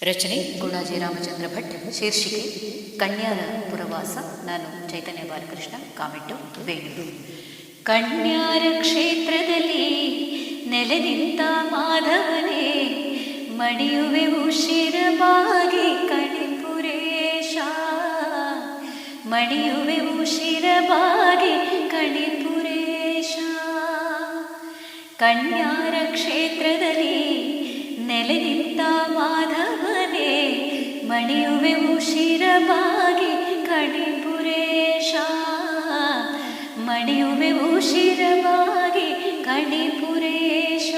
ರಚನೆ ಗುಣಾಜಿ ರಾಮಚಂದ್ರ ಭಟ್. ಶೀರ್ಷಿಕೆ ಕನ್ಯಾರ ಪುರವಾಸ. ನಾನು ಚೈತನ್ಯ ಬಾಲಕೃಷ್ಣ, ಕಾಮೆಂಟು ಬೇಂಗೂರು. ಕನ್ಯಾರ ಕ್ಷೇತ್ರದಲ್ಲಿ ನೆಲೆ ನಿಂತ ಮಾಧವನೇ, ಮಣಿಯುವೆವು ಶಿರಬಾಗಿ ಕಣಿಪುರೇಶ, ಮಣಿಯುವೆವು ಶಿರಬಾಗಿ ಕಣಿಪುರೇಶ. ಕನ್ಯಾರ ಕ್ಷೇತ್ರದಲ್ಲಿ ನೆಲೆ ನಿಂತ ಮಾಧವನೇ, ಮಣಿಯುವೆವು ಶಿರಬಾಗಿ ಕಣಿಪುರೇಶ, ಮಣಿಯುವೆವು ಶಿರಬಾಗಿ ಕಣಿಪುರೇಶ.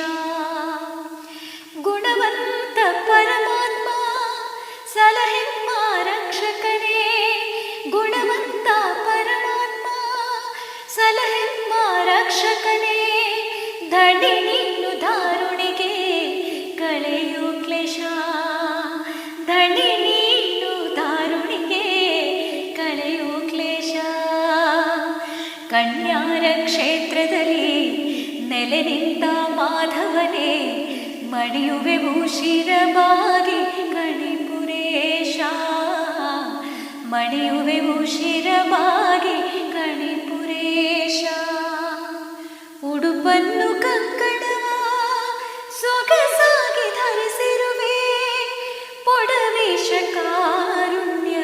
ಗುಣವಂತ ಪರಮಾತ್ಮ ಸಲಹೆಮ್ಮ ರಕ್ಷಕನೇ, ಗುಣವಂತ ಪರಮಾತ್ಮ ಸಲಹೆಮ್ಮ ರಕ್ಷಕನೇ, ಧಣಿ ನೀನು ದಾರುಣಿಗೆ ಕಳೆಯು ಕ್ಲೇಶ, ಧಣಿ ನೀನು ದಾರುಣಿಗೆ ಕಳೆಯು ಕ್ಲೇಶ. ಕನ್ಯಾರ ಕ್ಷೇತ್ರದಲ್ಲಿ ನೆಲೆ ನಿಂತ ಮಾಧವನೇ, ಮಣಿಯುವೆವು ಶಿರಬಾಗಿ ಕಣಿಪುರೇಶ, ಮಣಿಯುವೆವು ಶಿರಬಾಗಿ ಕಣಿಪುರೇಶ. ಉಡುಪನ್ನು ಕಂಕಣವ ಸೊಗಸಾಗಿ ಧರಿಸಿರುವೆ, ಪೊಡವೇಶ ಕಾರುಣ್ಯ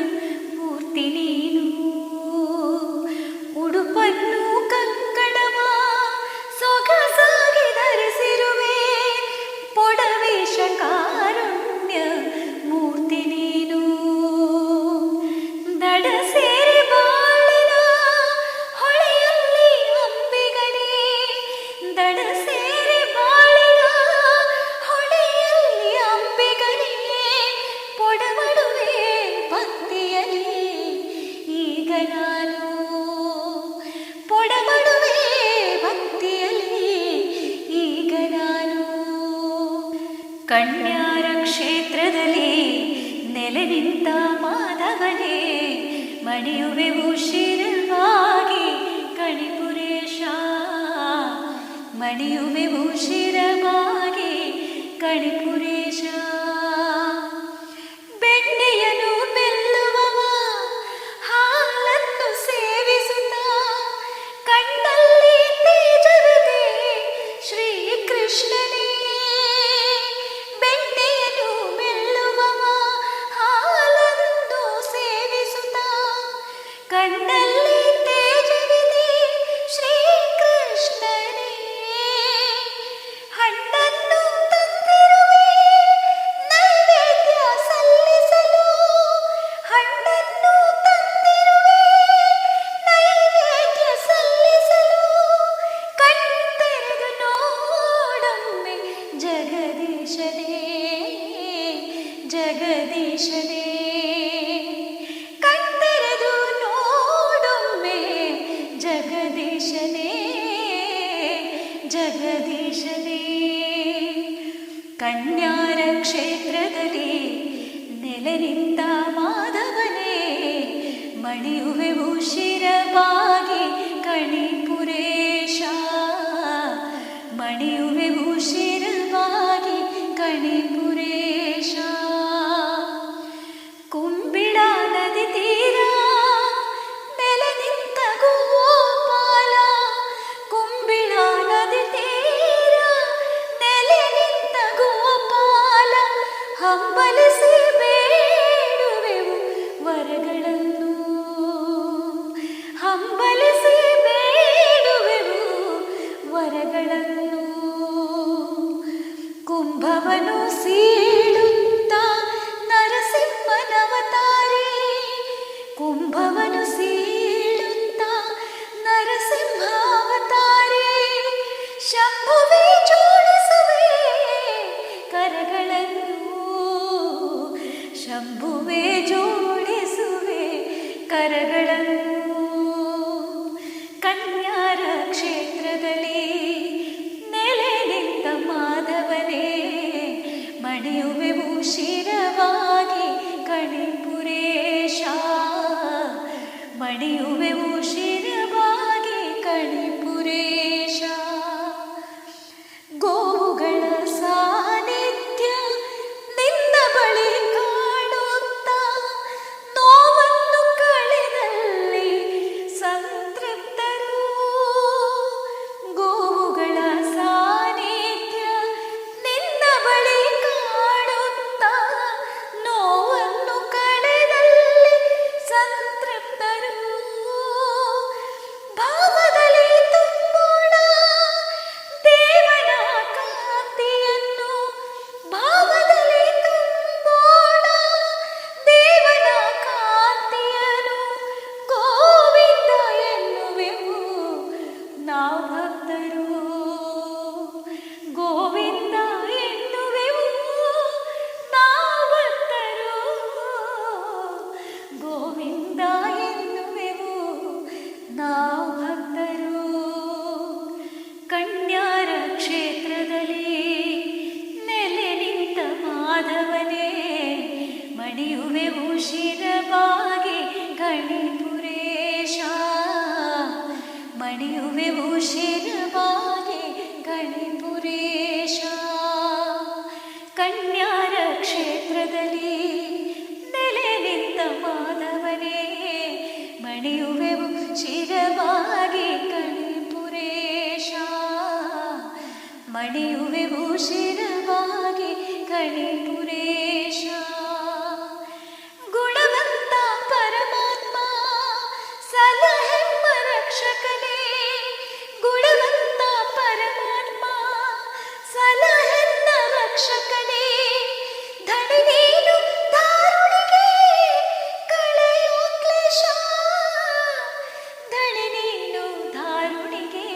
ಮೂರ್ತಿ ನೀನು. ಉಡುಪನ್ನು ಕಂಕಣವ ಸೊಗಸಾಗಿ ಧರಿಸಿರುವೆ, ಪೊಡವೇಶ ಕಾರುಣ್ಯ ಮೂರ್ತಿ ನೀನು. ದಡ ಸೇರಿ ಬಾಳಿನ ಹೊಳೆಯಲ್ಲಿ ಅಂಬಿಗನೇ, ದಡ ಸೇರಿ ಬಾಳಿನ ಹೊಳೆಯಲ್ಲಿ ಅಂಬಿಗನೇ, ಪೊಡಮಡುವೆ ಭಕ್ತಿಯಲ್ಲಿ ಈಗ ನಾನು, ಪೊಡಮಡುವೆ ಭಕ್ತಿಯಲ್ಲಿ ಈಗ ನಾನು. ಕನ್ಯಾರ ಕ್ಷೇತ್ರದಲ್ಲಿ ನೆಲೆ ನಿಂತ ಮಾಧವನೇ, ಮಣಿಯುವೆವು ಶಿರವಾಗಿ ಕಣಿಪುರೇಶ, ಮಣಿಯುವೆವು ಶಿರವಾಗಿ ಕಣಿಪುರೇಶ. ಬೆಣ್ಣೆಯನ್ನು ಮೆಲ್ಲುವವ ಹಾಲನ್ನು ಸೇವಿಸುತ್ತ, ಕಣ್ಣಲ್ಲಿ ತೇಜವಿದೆ ಶ್ರೀಕೃಷ್ಣನೇ. ಬೆಣ್ಣೆಯನ್ನು ಮೆಲ್ಲುವವ ಹಾಲನ್ನು ಸೇವಿಸುತ್ತ, ಕಣ್ಣಲ್ಲಿ ತೇಜವಿದೆ ಶ್ರೀಕೃಷ್ಣನೇ. ಹಣ್ಣನ್ನು ತಂದಿರುವೆ ನೈವೇದ್ಯ ಸಲ್ಲಿಸಲು, ಹಣ್ಣನ್ನು ತಂದಿರುವೆ ನೈವೇದ್ಯ ಸಲ್ಲಿಸಲು, ಕಣ್ತೆರೆದು ನೋಡೊಮ್ಮೆ ಜಗದೀಶನೇ, ಜಗದೀಶನೇ. ಕಣ್ತೆರೆದು ನೋಡೊಮ್ಮೆ ಜಗದೀಶನೇ, ಜಗದೀಶನೇ. ಕನ್ಯಾರ ಕ್ಷೇತ್ರದಲ್ಲಿ ನೆಲೆ ನಿಂತ ಮಾಧವನೇ, ಮಣಿಯುವೆವು ಶಿರಬಾಗಿ ಕಣಿಪುರೇಶ, ಮಣಿಯುವೆವು ಶಿರಬಾಗಿ ಕಣಿಪುರೇಶ. ಕುಂಬಿಳ ನದಿ ತೀರ ನೆಲೆ ನಿಂತ ಗೋಪಾಲ, ಕುಂಬಿಳ ನದಿ ತೀರ ನೆಲೆ ನಿಂತ ಗೋಪಾಲ, ಹಂಬಲಿಸಿ ಬೇಡುವೆವು ವರಗಳನ್ನು, ಹಂಬಲಿಸಿ ಬೇಡುವೆವು ವರಗಳನ್ನು. ಕುಂಭವನು ಸೀಳುತ್ತ ನರಸಿಂಹನವತಾರಿ, ಕುಂಭವನು ಸೀಳುತ್ತ ನರಸಿಂಹಾವತಾರಿ, ಶಂಭುವೆ ಜೋಡಿಸುವೆ ಕರಗಳನ್ನು, ಶಂಭುವೆ ಜೋಡಿಸುವೆ ಕರಗಳನ್ನು. ಕನ್ಯಾರ ಕ್ಷೇತ್ರದಲ್ಲಿ ನೆಲೆ ನಿಂತ ಮಾಧವನೇ, ಮಣಿಯುವೆವು ಶಿರವಾಗಿ ಕಣಿಪುರೇಶ, ಮಣಿಯುವೆವು ಶಿರವಾಗಿ ಕಣಿಪುರೇಶ. ಗೋವುಗಳ ಸಾನ್ನಿಧ್ಯ ನಿನ್ನ ಬಳಿ ಗಣಿಪುರೇಶ ಮಣಿಯುವೆವು ಶಿರವಾಗಿ ಗಣಿಪುರೇಶ ಕನ್ಯಾರ ಕ್ಷೇತ್ರದಲ್ಲಿ ನೆಲೆ ನಿಂತ ಮಾಧವನೇ ಮಣಿಯುವೆವು ಶಿರವಾಗಿ ಗಣಿಪುರೇಶ ಮಣಿಯುವೆವು ಶಿರವಾಗಿ ಗಣಿಪುರೇಶ ಗುಣವಂತ ಪರಮಾತ್ಮ ಸಲಹೆಮ್ಮ ರಕ್ಷಕನೇ ಗುಣವಂತ ಪರಮಾತ್ಮ ಸಲಹೆನ್ನ ರಕ್ಷಕನೇ ಧಣಿ ನೀನು ಧಾರುಣಿಗೆ ಕಳೆಯೋ ಕ್ಲೇಶ ಧಣಿ ನೀನು ಧಾರುಣಿಗೆ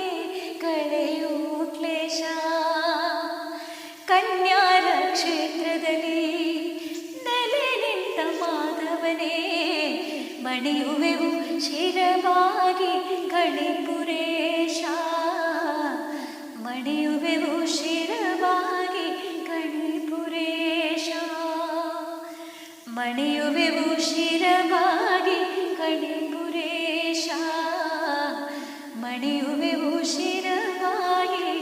ಕಳೆಯೋ ಕ್ಲೇಶ ಕನ್ಯಾರ ಕ್ಷೇತ್ರದಲ್ಲಿ ನೆಲೆ ನಿಂತ ಮಾಧವನೇ ಮಣಿಯುವೆವು ಶಿರವಾಗಿ ಗಣಿಪುರೇಶ ಮಣಿಯುವೆವು ಶಿರವಾಗಿ ಗಣಿಪುರೇಶ ಮಣಿಯುವೆವು ಶಿರವಾಗಿ ಗಣಿಪುರೇಶ ಮಣಿಯುವೆವು ಶಿರವಾಗಿ